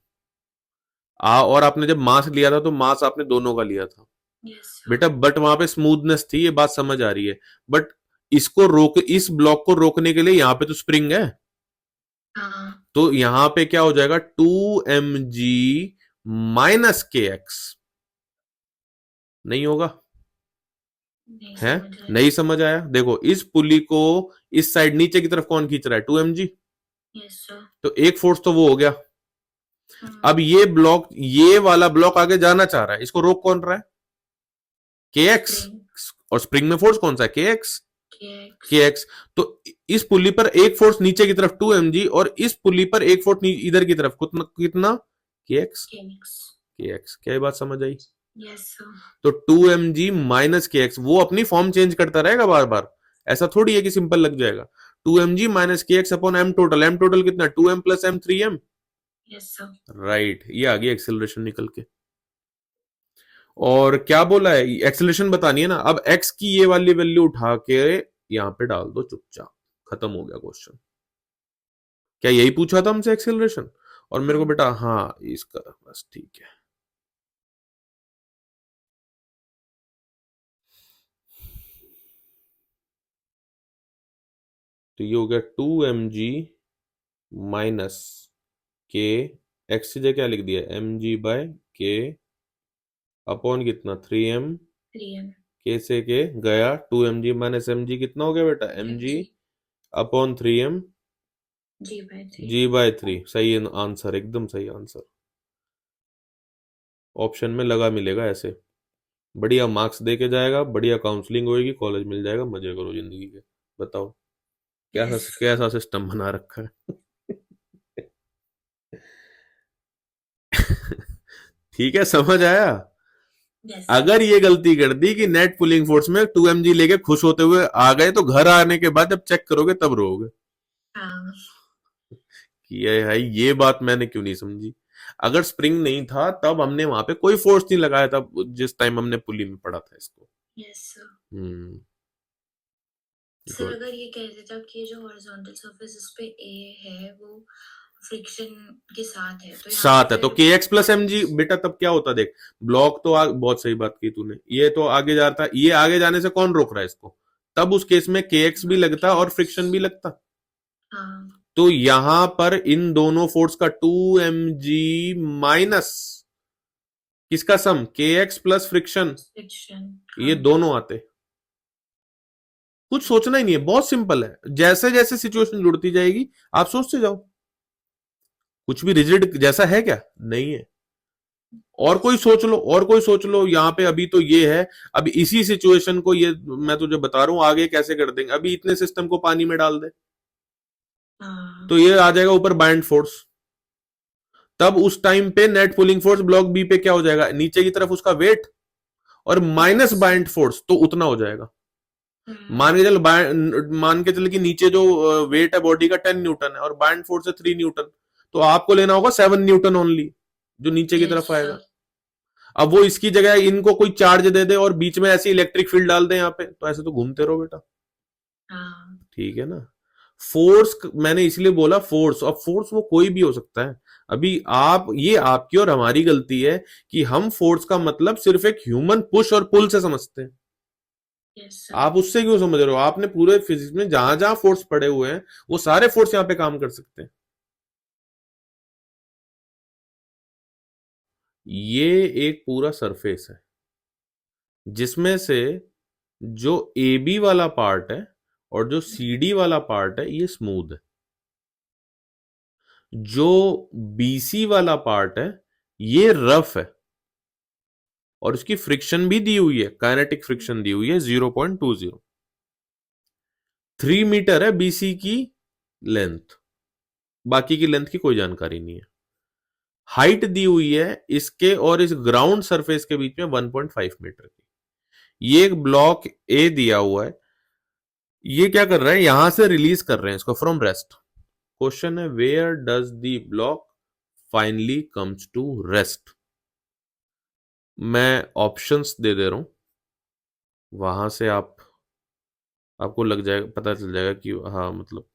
और आपने जब मास लिया था तो मास आपने दोनों का लिया था। Yes, sir. बेटा बट वहां पे स्मूथनेस थी, ये बात समझ आ रही है। बट इसको रोक इस ब्लॉक को रोकने के लिए यहाँ पे तो स्प्रिंग है, हाँ. तो यहां पे क्या हो जाएगा 2 mg माइनस के एक्स। नहीं होगा? नहीं है? समझ आया. नहीं समझ आया? देखो इस पुली को इस साइड नीचे की तरफ कौन खींच रहा है? 2 mg। Yes, sir. तो एक फोर्स तो वो हो गया। हाँ. अब ये ब्लॉक, ये वाला ब्लॉक आगे जाना चाह रहा है, इसको रोक कौन रहा है? के एक्स। Spring. और स्प्रिंग में फोर्स कौन सा है? के एक्स। के kx. एक्स। तो इस पुली पर एक फोर्स नीचे की तरफ 2 mg और इस पुली पर एक फोर्स इधर की तरफ कितना कितना? के एक्स। kx. के एक्स। क्या ये बात समझ आई? Yes, sir. तो 2 mg माइनस के एक्स वो अपनी फॉर्म चेंज करता रहेगा बार बार, ऐसा थोड़ी है कि सिंपल लग जाएगा। 2 mg minus K X upon M total. M total कितना? 2m plus M 3m। Yes, sir. Right, ये आ गई एक्सेलरेशन निकल के। और क्या बोला है? एक्सेलरेशन बतानी है ना। अब एक्स की ये वाली वैल्यू उठा के यहां पे डाल दो चुपचाप, खत्म हो गया क्वेश्चन। क्या यही पूछा था हमसे एक्सेलरेशन? और मेरे को हाँ. बेटा हाँ इसका बस ठीक है। तो ये हो गया 2 mg माइनस के एक्स की जगह क्या लिख दिया? mg/k अपॉन कितना? 3m। 3m. के से के गया, 2 mg माइनस mg कितना हो गया बेटा? mg mg. Upon 3m g/3. g/3। सही आंसर, एकदम सही आंसर। ऑप्शन में लगा मिलेगा ऐसे। बढ़िया मार्क्स दे के जाएगा, बढ़िया काउंसलिंग होएगी, कॉलेज मिल जाएगा, मजे करो जिंदगी के। बताओ कैसा Yes. कैसा सिस्टम बना रखा है। ठीक है, समझ आया? Yes, sir. अगर ये गलती कर दी कि नेट पुलिंग फोर्स में 2 mg लेके खुश होते हुए आ गए, तो घर आने के बाद जब चेक करोगे तब रोगे हाँ. कि ये है, ये बात मैंने क्यों नहीं समझी। अगर स्प्रिंग नहीं था तब हमने वहां पे कोई फोर्स नहीं लगाया था, जिस टाइम हमने पुली में पढ़ा था इसको। Yes, sir. हम्म। Sir good. अगर ये कह देता कि जो हॉरिजॉन्टल सरफेस इस पे ए है वो फ्रिक्शन के साथ है तो यहाँ पे सात है तो फिर K X plus M G minus. बेटा, तब क्या होता देख। ब्लॉक तो बहुत सही बात की तूने, ये तो आगे जाता, ये आगे जाने से कौन रोक रहा है इसको? तब उस केस में के एक्स भी लगता और फ्रिक्शन भी लगता। हाँ. तो यहां पर इन दोनों फोर्स का 2 mg माइनस किसका सम? के एक्स प्लस फ्रिक्शन। फ्रिक्शन. ये हाँ. दोनों आते। कुछ सोचना ही नहीं है, बहुत सिंपल है। जैसे जैसे सिचुएशन जुड़ती जाएगी आप सोचते जाओ। कुछ भी रिजिड जैसा है क्या? नहीं है। और कोई सोच लो, और कोई सोच लो। यहाँ पे अभी तो ये है, अभी इसी सिचुएशन को, ये मैं तुझे बता रहा हूं आगे कैसे कर देंगे। अभी इतने सिस्टम को पानी में डाल दे हाँ. तो ये आ जाएगा ऊपर बाइंड फोर्स। तब उस टाइम पे net pulling force block B पे क्या हो जाएगा? नीचे की तरफ उसका वेट और माइनस Yes. बाइंड फोर्स, तो उतना हो जाएगा। हम्म. मान के चल कि नीचे जो वेट है बॉडी का 10 न्यूटन है और बाइंड फोर्स है 3 न्यूटन, तो आपको लेना होगा 7 न्यूटन ओनली, जो नीचे की Yes, तरफ आएगा। sir. अब वो इसकी जगह इनको कोई चार्ज दे दे और बीच में ऐसी इलेक्ट्रिक फील्ड डाल दे यहाँ पे, तो ऐसे तो घूमते रहो बेटा। हाँ. ठीक है ना? फोर्स मैंने इसलिए बोला फोर्स, और फोर्स वो कोई भी हो सकता है। अभी आप, ये आपकी और हमारी गलती है कि हम फोर्स का मतलब सिर्फ एक ह्यूमन पुश और पुल से समझते हैं। Yes, sir. आप उससे क्यों समझ रहे हो? आपने पूरे फिजिक्स में जहां जहां फोर्स पड़े हुए हैं वो सारे फोर्स यहां पे काम कर सकते हैं। ये एक पूरा सरफेस है जिसमें से जो ए बी वाला पार्ट है और जो सी डी वाला पार्ट है ये स्मूथ है। जो BC वाला पार्ट है ये रफ है और उसकी फ्रिक्शन भी दी हुई है, काइनेटिक फ्रिक्शन दी हुई है 0.20। 3 मीटर है BC की लेंथ, बाकी की लेंथ की कोई जानकारी नहीं है। हाइट दी हुई है इसके और इस ग्राउंड सरफेस के बीच में 1.5 मीटर की। ये एक ब्लॉक ए दिया हुआ है, ये क्या कर रहा है, यहां से रिलीज कर रहे हैं इसको फ्रॉम रेस्ट। क्वेश्चन है where does the block finally comes to rest. मैं ऑप्शंस दे दे रहा हूं, वहां से आपको लग जाएगा, पता चल जाएगा कि हाँ मतलब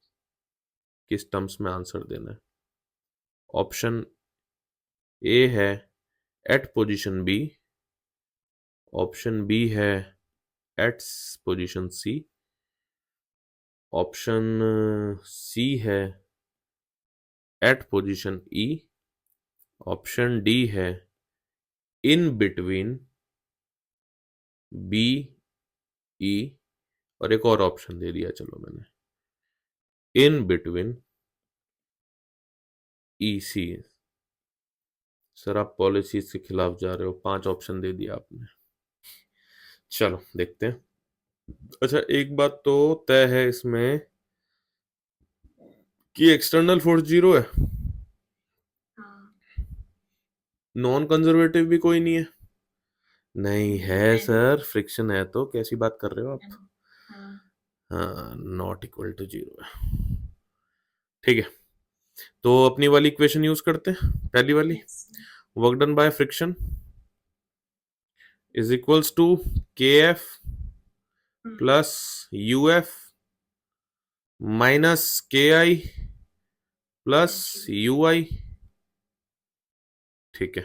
किस टर्म्स में आंसर देना है। ऑप्शन ए है at position B, option B है at position C, option C है at position E, option D है इन बिटवीन बी ई, और एक और ऑप्शन दे दिया चलो मैंने, in between E C. Sir आप पॉलिसीज के खिलाफ जा रहे हो, 5 ऑप्शन दे दिया आपने। चलो देखते हैं। अच्छा एक बात तो तय है इसमें कि एक्सटर्नल फोर्स 0 है, हाँ नॉन कंजर्वेटिव भी कोई नहीं है। नहीं है है। सर, फ्रिक्शन है तो कैसी बात कर रहे हो आप। हाँ हाँ नॉट इक्वल टू 0 है। ठीक है, तो अपनी वाली इक्वेशन यूज करते हैं, पहली वाली। Yes work done by friction is equals to KF plus UF minus KI plus UI। ठीक है,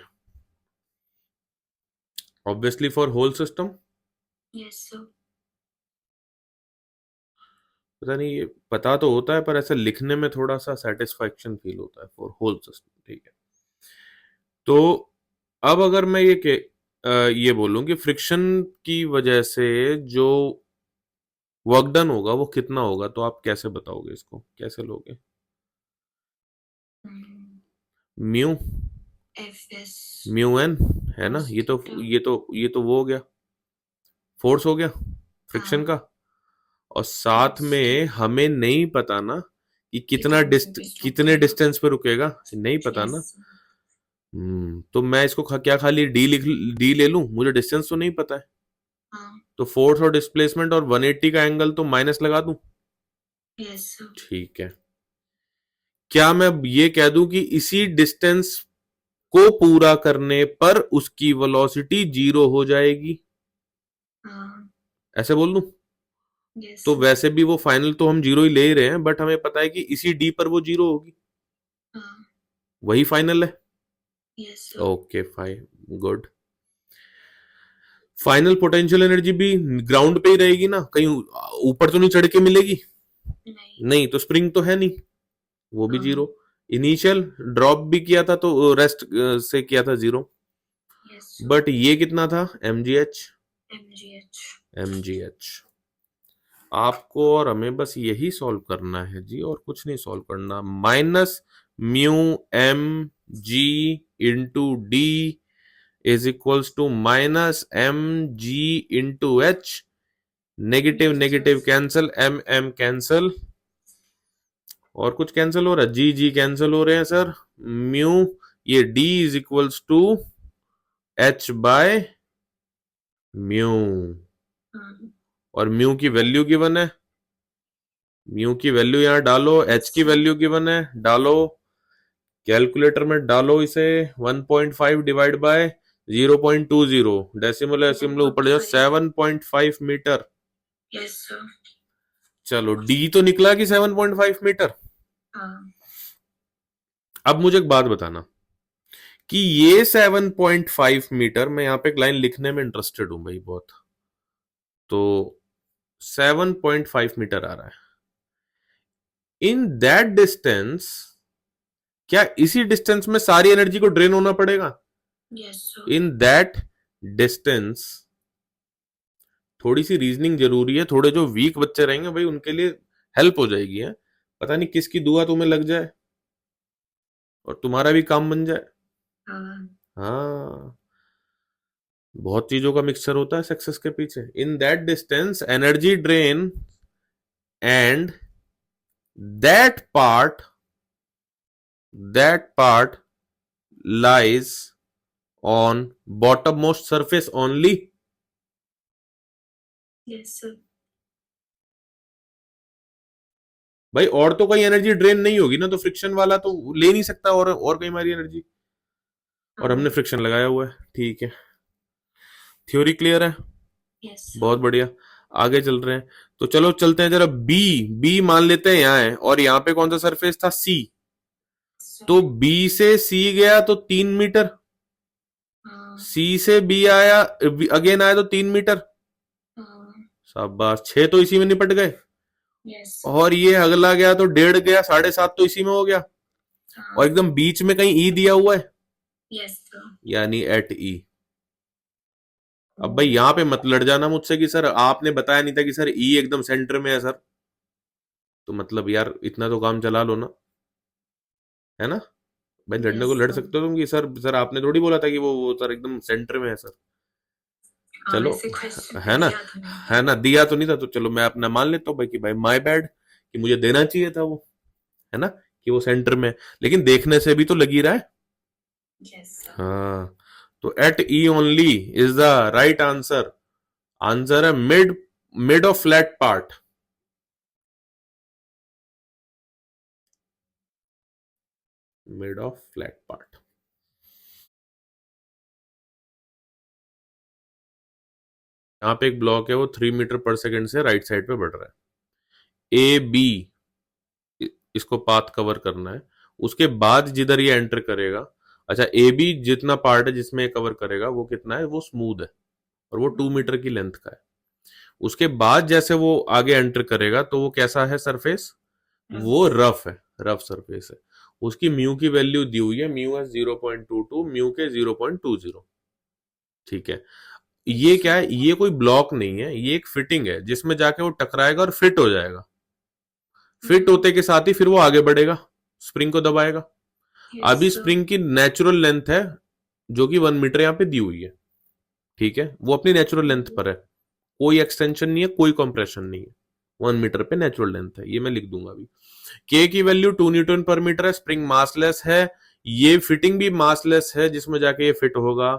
obviously for whole system. Yes sir. पता नहीं, ये पता तो होता है पर ऐसा लिखने में थोड़ा सा सेटिस्फैक्शन फील होता है, फॉर होल सिस्टम। ठीक है, तो अब अगर मैं ये बोलूं कि फ्रिक्शन की वजह से जो वर्क डन होगा वो कितना होगा, तो आप कैसे बताओगे, इसको कैसे लोगे। म्यू FS म्यू एन है ना, cos ये तो theta। ये तो वो हो गया, फोर्स हो गया फ्रिक्शन हाँ का। और साथ cos में theta हमें नहीं पता ना कि कितने पे स्टॉप कितने करेगा। डिस्टेंस पे रुकेगा, नहीं पता यस ना। तो मैं इसको क्या खाली डी ले लूं, मुझे डिस्टेंस तो नहीं पता है। हाँ तो फोर्स और डिस्प्लेसमेंट और 180 का एंगल तो माइनस लगा दूं। Yes sir. ठीक है, क्या मैं ये कह दूं कि इसी डिस्टेंस को पूरा करने पर उसकी वेलोसिटी 0 हो जाएगी, हाँ ऐसे बोल दूं। यस तो सर। वैसे भी वो फाइनल तो हम 0 ही ले ही रहे हैं, बट हमें पता है कि इसी डी पर वो 0 होगी, हाँ वही फाइनल है। Yes sir. Okay fine, good. Final potential energy भी ग्राउंड पे ही रहेगी ना, कहीं ऊपर तो नहीं चढ़ के मिलेगी। नहीं। नहीं तो स्प्रिंग तो है नहीं, वो भी हाँ 0। इनिशियल ड्रॉप भी किया था तो रेस्ट से किया था 0। Yes sir. बट ये कितना था, MGH। MGH। MGH आपको और हमें बस यही सॉल्व करना है जी, और कुछ नहीं सॉल्व करना। Minus mu MG into D is equals to minus MG into H। Negative yes sir. Negative cancel, M cancel, और कुछ कैंसिल हो रहा है, जी कैंसिल हो रहे हैं सर। म्यू ये D is equals to H by mu, हाँ और म्यू की वैल्यू गिवन है, म्यू की वैल्यू यहां डालो, H की वैल्यू गिवन है, डालो कैलकुलेटर में, डालो इसे। 1.5 डिवाइड बाय 0.20, डेसिमल डेसिमल ऊपर जाओ, 1.5। 7.5 मीटर। Yes sir. चलो D तो निकला कि 7.5 मीटर। हाँ अब मुझे एक बात बताना कि ये 7.5 मीटर, मैं यहाँ पे एक लाइन लिखने में इंटरेस्टेड हूं भाई बहुत। तो 7.5 मीटर आ रहा है, इन दैट डिस्टेंस क्या इसी डिस्टेंस में सारी एनर्जी को ड्रेन होना पड़ेगा। Yes sir. In that distance थोड़ी सी रीजनिंग जरूरी है, थोड़े जो वीक बच्चे रहेंगे भाई उनके लिए हेल्प हो जाएगी है। पता नहीं किसकी दुआ तुम्हें लग जाए। और तुम्हारा भी काम बन जाए। हाँ हाँ, बहुत चीजों का मिक्सचर होता है सक्सेस के पीछे। In that distance energy drain and that part that part lies on bottommost surface only। Yes sir. भाई और तो कोई एनर्जी ड्रेन नहीं होगी ना, तो फ्रिक्शन वाला तो ले नहीं सकता और कहीं हमारी एनर्जी। और हमने हाँ फ्रिक्शन लगाया हुआ है, ठीक है। थ्योरी क्लियर है, यस सर। बहुत बढ़िया। आगे चल रहे हैं, तो चलो चलते हैं जरा। बी बी मान लेते हैं यहाँ है, और यहाँ पे कौन सा सरफेस था, सी। तो बी से सी गया तो 3 मीटर, हाँ सी से बी आया, अगेन आया तो 3 मीटर। हाँ शाबाश, 6 तो इसी में निपट गए। Yes sir. और ये अगला गया तो 1.5 गया, 7.5 तो इसी में हो गया। और हाँ एकदम बीच में कहीं ई दिया हुआ है, यस सर। यानी एट ई। अब भाई यहाँ पे मत लड़ जाना मुझसे कि सर आपने बताया नहीं था कि सर ई एकदम सेंटर में है सर। तो मतलब यार इतना तो काम चला लो ना, है ना। भाई लड़ने यस को लड़ सर। सकते हो तुम कि सर सर आपने थोड़ी बोला था कि वो सर एकदम सेंटर में है सर। हाँ चलो, वैसे क्वेश्चन है ना, दिया तो नहीं है था। ना, दिया तो नहीं था, तो चलो मैं अपना मान लेता हूँ भाई कि भाई माय बैड, कि मुझे देना चाहिए था वो, है ना, कि वो सेंटर में है। लेकिन देखने से भी तो लग ही रहा है। Yes sir. हाँ, तो at E only is the right answer. Answer है mid, mid of flat part. Mid of flat part. यहाँ पे एक ब्लॉक है, वो 3 मीटर पर सेकेंड से राइट साइड पे बढ़ रहा है। ए बी, इसको पाथ कवर करना है। उसके बाद जिधर ये एंटर करेगा, अच्छा ए बी जितना पार्ट है जिसमें कवर करेगा वो कितना है, वो स्मूथ है, और वो 2 मीटर की लेंथ का है। उसके बाद जैसे वो आगे एंटर करेगा तो वो कैसा है सरफेस, वो रफ है, रफ सरफेस है। उसकी म्यू की वैल्यू दी हुई है, म्यू है 0.22, म्यू के 0.20। ठीक है। यस ये क्या सर। है, ये कोई ब्लॉक नहीं है, ये एक फिटिंग है जिसमें जाके वो टकराएगा और फिट हो जाएगा। फिट होते के साथ ही फिर वो आगे बढ़ेगा, स्प्रिंग को दबाएगा। यस अभी सर। स्प्रिंग की नेचुरल लेंथ है जो कि 1 मीटर यहाँ पे दी हुई है, ठीक है, वो अपनी नेचुरल लेंथ पर है। कोई एक्सटेंशन नहीं है, कोई कंप्रेशन नहीं है। 1 मीटर पे नेचुरल लेंथ है, ये मैं लिख दूंगा अभी। के की वैल्यू 2 न्यूटन पर मीटर है, स्प्रिंग मासलेस है, ये फिटिंग भी मासलेस है जिसमें जाके ये फिट होगा।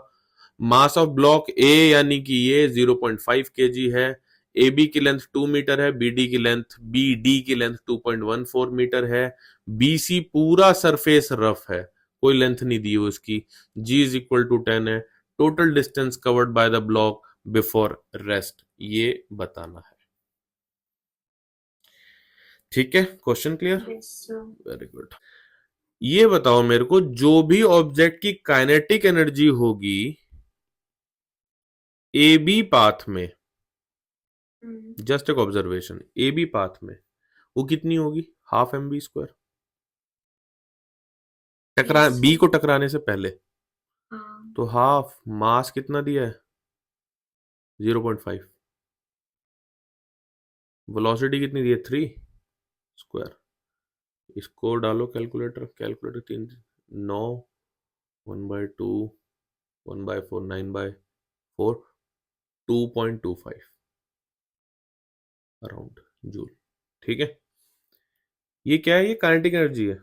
मास ऑफ ब्लॉक ए यानी कि ये 0.5 केजी है। ए बी की लेंथ 2 मीटर है, बी डी की लेंथ, बी डी की लेंथ 2.14 मीटर है। बी सी पूरा सरफेस रफ है, कोई लेंथ नहीं दी हुई उसकी। जी इज इक्वल टू 10 है। Total distance covered by the block before rest, ये बताना है। ठीक है, question clear, yes sir. Very good. ये बताओ मेरे को, जो भी ऑब्जेक्ट की काइनेटिक एनर्जी होगी ए बी पाथ में, जस्ट एक ऑब्जर्वेशन, ए बी पाथ में वो कितनी होगी, हाफ एम बी स्क्वायर। टकरा यस बी सर। को टकराने से पहले, हाँ तो हाफ मास कितना दिया है, 0.5। वेलोसिटी कितनी दी है, 3 स्क्वायर। इसको डालो कैलकुलेटर, कैलकुलेटर 9, 1/2, 1/4, 9/4, 2.25 अराउंड जूल। ठीक है, ये क्या है, ये काइनेटिक एनर्जी है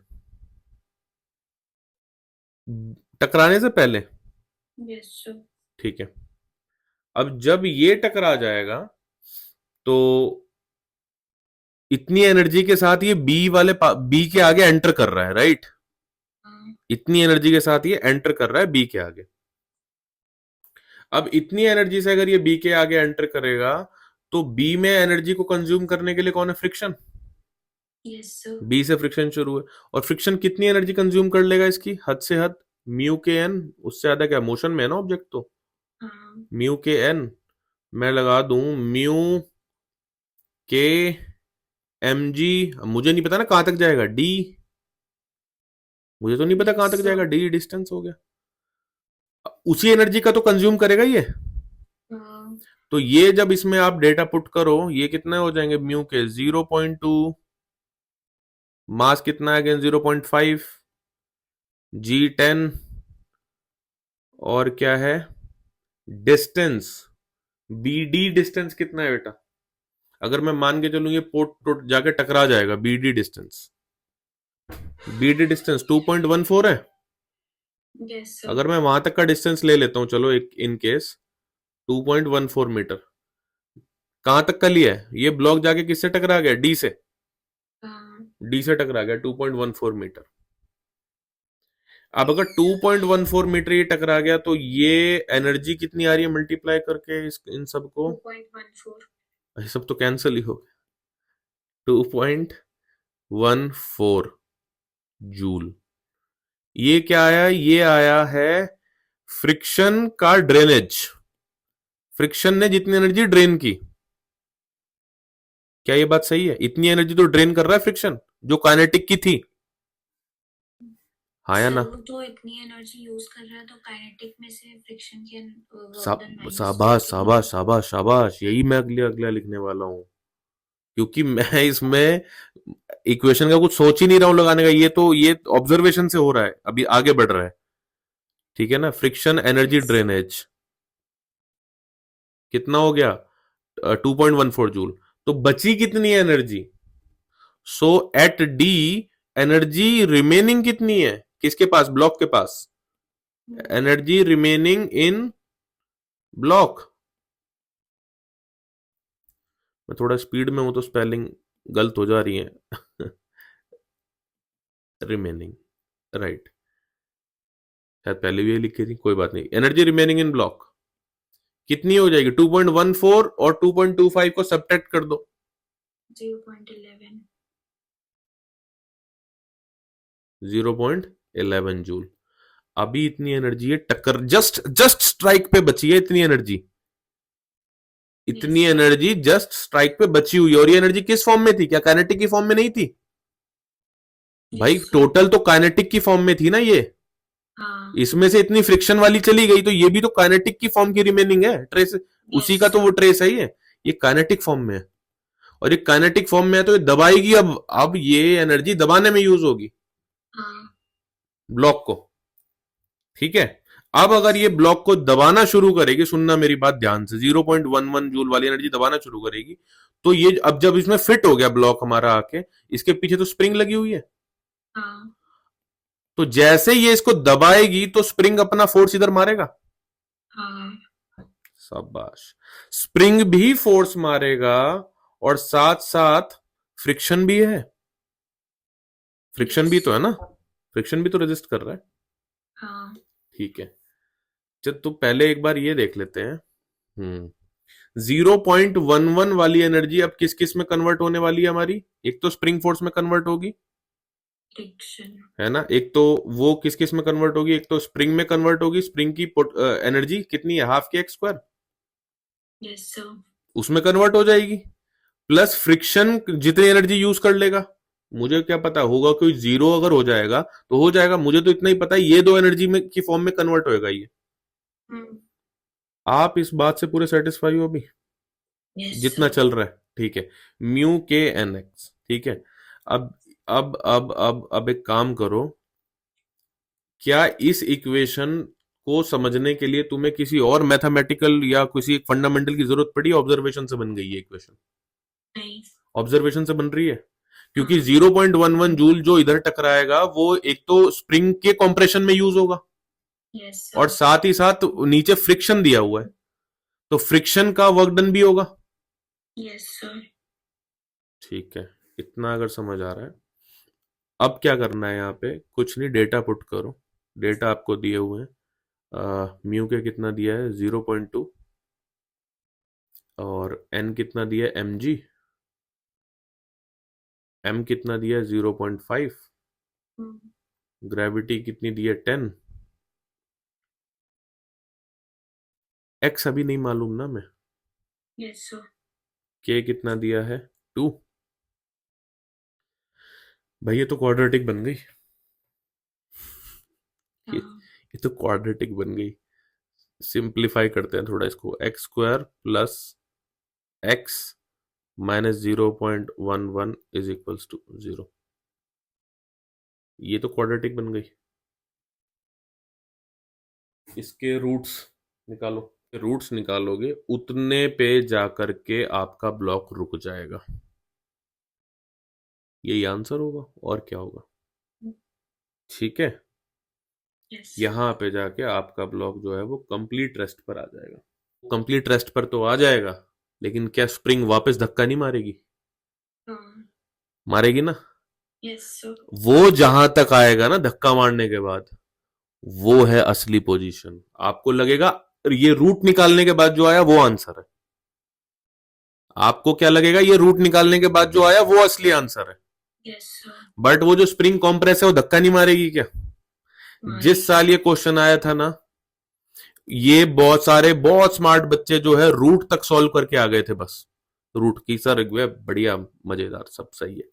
टकराने से पहले। Yes sir. ठीक है, अब जब ये टकरा जाएगा तो इतनी एनर्जी के साथ ये बी के आगे एंटर कर रहा है, राइट। हाँ इतनी एनर्जी के साथ ये एंटर कर रहा है बी के आगे। अब इतनी एनर्जी से अगर ये बी के आगे एंटर करेगा तो बी में एनर्जी को कंज्यूम करने के लिए कौन है, फ्रिक्शन। Yes sir. बी से फ्रिक्शन शुरू है, और फ्रिक्शन कितनी एनर्जी कंज्यूम कर लेगा इसकी, हद से हद म्यू के एन। उससे ज्यादा क्या, मोशन में है ना ऑब्जेक्ट, तो हाँ म्यू के एन मैं लगा दूं, म्यू के एम जी। मुझे नहीं पता ना कहां तक जाएगा डी, मुझे तो नहीं पता यस कहां तक सर। जाएगा डी, डिस्टेंस हो गया। उसी एनर्जी का तो कंज्यूम करेगा ये। हाँ तो ये जब इसमें आप डेटा पुट करो, ये कितने हो जाएंगे, म्यू के 0.2, मास कितना है अगेन 0.5, G10 और क्या है, डिस्टेंस, BD डिस्टेंस कितना है बेटा? अगर मैं मान के चलूँ ये पोर्ट जाके टकरा जाएगा, BD डिस्टेंस 2.14 है। Yes sir. अगर मैं वहां तक का डिस्टेंस ले लेता हूँ, चलो एक इन केस 2.14 मीटर, कहां तक का लिया है? ये ब्लॉक जाके किससे टकरा गया? डी से। हाँ। डी से टकरा गया 2.14 मीटर। अब अगर 2.14 मीटर ये टकरा गया तो ये एनर्जी कितनी आ रही है मल्टीप्लाई करके इन सबको? 2.14। ये सब तो कैंसिल ही हो गया। 2.14 जूल। ये क्या आया? ये आया है फ्रिक्शन का ड्रेनेज। फ्रिक्शन ने जितनी एनर्जी ड्रेन की, क्या ये बात सही है? इतनी एनर्जी तो ड्रेन कर रहा है फ्रिक्शन, जो काइनेटिक की थी। हाँ या सर ना? वो तो इतनी एनर्जी यूज कर रहा है तो काइनेटिक में से फ्रिक्शन की वर्क डन माइनस शाबाश जाएगी ना। शाबाश शाबाश शाबाश, यही मैं अगले अगला लिखने वाला हूँ, क्योंकि मैं इसमें इक्वेशन का कुछ सोच ही नहीं रहा हूं लगाने का, ये ऑब्जर्वेशन से हो रहा है, अभी आगे बढ़ रहा है। ठीक है ना? Friction energy yes sir. Drainage कितना हो गया? 2.14 जूल। तो बची कितनी है एनर्जी? So at D energy remaining कितनी है? किसके पास? ब्लॉक के पास। Energy remaining in block. मैं थोड़ा स्पीड में हूं तो स्पेलिंग गलत हो जा रही है। Remaining, right. शायद पहले भी ये लिखी थी, कोई बात नहीं। एनर्जी रिमेनिंग इन ब्लॉक कितनी हो जाएगी? 2.14 और 2.25 को सब्ट्रैक्ट कर दो। 0.11। 0.11 जूल। अभी इतनी एनर्जी है, टक्कर जस्ट जस्ट स्ट्राइक पे बची है इतनी एनर्जी। यस इतनी सर। एनर्जी जस्ट स्ट्राइक पे बची हुई है, और ये एनर्जी किस फॉर्म में थी? क्या काइनेटिक की फॉर्म में नहीं थी? भाई यस सर। टोटल तो काइनेटिक की फॉर्म में थी ना ये। हाँ। इसमें से इतनी फ्रिक्शन वाली चली गई तो ये भी तो काइनेटिक की फॉर्म की रिमेनिंग है, ट्रेस। उसी यस का तो वो सर। ट्रेस है ये। ये काइनेटिक फॉर्म में है, और ये काइनेटिक फॉर्म में है तो ये दबाएगी। अब ये एनर्जी दबाने में यूज होगी हाँ। ब्लॉक को। ठीक है? अब यस अगर ये सर। ब्लॉक को दबाना शुरू करेगी, सुनना मेरी बात ध्यान से, 0.11 जूल वाली एनर्जी दबाना शुरू करेगी, तो ये अब जब इसमें फिट हो गया ब्लॉक हमारा आके, इसके पीछे तो स्प्रिंग लगी हुई है। हाँ। तो जैसे ये इसको दबाएगी तो स्प्रिंग अपना फोर्स इधर मारेगा। हाँ। शाबाश। स्प्रिंग भी फोर्स मारेगा, और साथ साथ फ्रिक्शन भी है। फ्रिक्शन यस भी तो है सर। ना? फ्रिक्शन भी तो रेजिस्ट कर रहा है। हाँ। ठीक है। चल तो पहले एक बार ये देख लेते हैं। 0.11 वाली एनर्जी अब किस किस में कन्वर्ट होने वाली है हमारी? एक तो स्प्रिंग फोर्स में कन्वर्ट होगी, फ्रिक्शन। है ना? एक तो वो किस किस में कन्वर्ट होगी? एक तो स्प्रिंग में कन्वर्ट होगी। स्प्रिंग की एनर्जी कितनी है? हाफ के एक्स स्क्वायर, यस सर। उसमें कन्वर्ट हो जाएगी। प्लस फ्रिक्शन जितनी एनर्जी यूज कर लेगा, मुझे क्या पता होगा, कोई जीरो अगर हो जाएगा तो हो जाएगा, मुझे तो इतना ही पता है ये दो एनर्जी में की फॉर्म में कन्वर्ट होएगा ये। हम्म। आप इस बात से पूरे सेटिस्फाई हो अभी यस जितना सर। चल रहा है? ठीक है। म्यू के एन एक्स, ठीक है। अब अब एक काम करो, क्या इस इक्वेशन को समझने के लिए तुम्हें किसी और मैथमेटिकल या किसी फंडामेंटल की जरूरत पड़ी? ऑब्जर्वेशन से बन गई है इक्वेशन? नहीं। ऑब्जर्वेशन से बन रही है, क्योंकि हाँ। 0.11 जूल जो इधर टकराएगा वो एक तो स्प्रिंग के कंप्रेशन में यूज होगा, यस और सर। साथ ही साथ नीचे फ्रिक्शन दिया हुआ है, तो फ्रिक्शन का वर्क डन भी होगा। Yes sir. ठीक है, इतना अगर समझ आ रहा है। अब क्या करना है यहाँ पे? कुछ नहीं, डेटा पुट करो। डेटा आपको दिए हुए हैं। म्यू के कितना दिया है? 0.2। और एन कितना दिया है? M G. एम कितना दिया है? 0.5। हम्म। ग्रेविटी कितनी दी है? 10। एक्स अभी नहीं मालूम ना मैं। Yes sir. के कितना दिया है? 2। भाई ये तो क्वाड्रेटिक बन गई। ये, हाँ। ये तो क्वाड्रेटिक बन गई। सिंप्लीफाई करते हैं थोड़ा इसको। X square plus X minus 0.11 is equals to 0। ये तो क्वाड्रेटिक बन गई। इसके रूट्स निकालो, रूट्स निकालोगे उतने पे जाकर के आपका ब्लॉक रुक जाएगा। यही आंसर होगा और क्या होगा, ठीक है। यस यहाँ पे जाके आपका ब्लॉक जो है वो कंप्लीट रेस्ट पर आ जाएगा। कंप्लीट रेस्ट पर तो आ जाएगा, लेकिन क्या स्प्रिंग वापस धक्का नहीं मारेगी? मारेगी ना। यस सर वो जहां तक आएगा ना धक्का मारने के बाद, वो है असली पोजीशन। आपको लगेगा ये रूट निकालने के बाद जो आया वो आंसर है, आपको क्या लगेगा ये रूट निकालने के बाद जो आया वो असली आंसर है। यस सर बट वो जो स्प्रिंग कॉम्प्रेस है वो धक्का नहीं मारेगी क्या? जिस साल ये क्वेश्चन आया था ना, ये बहुत सारे बहुत स्मार्ट बच्चे जो है रूट तक सॉल्व करके आ गए थे, बस रूट की सर बढ़िया मजेदार सब सही है,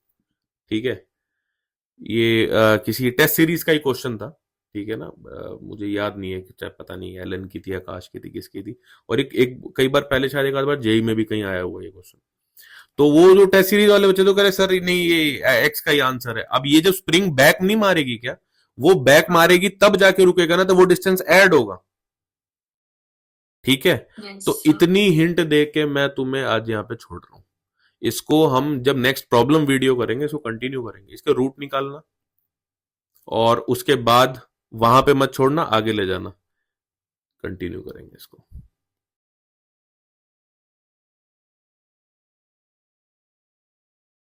ठीक है। ये किसी टेस्ट सीरीज का ही क्वेश्चन था, ठीक है ना। मुझे याद नहीं है कि चाहे पता नहीं एलन की थी, आकाश की थी, किसकी थी। और एक कई बार पहले शायद एक आध बार जेई में भी कहीं आया हुआ ये क्वेश्चन। तो वो जो टेस्ट सीरीज वाले बच्चे तो कह रहे सर नहीं ये एक्स का ही आंसर है। अब ये जब स्प्रिंग बैक नहीं मारेगी क्या, वो बैक मारेगी तब जाके रुकेगा ना, तो वो डिस्टेंस ऐड होगा, ठीक है। यस तो इतनी हिंट दे के मैं तुम्हें आज यहाँ पे छोड़ रहा हूं। इसको हम जब नेक्स्ट प्रॉब्लम वीडियो करेंगे इसको कंटिन्यू करेंगे, इसके रूट निकालना और उसके बाद वहां पे मत छोड़ना, आगे ले जाना, कंटिन्यू करेंगे इसको।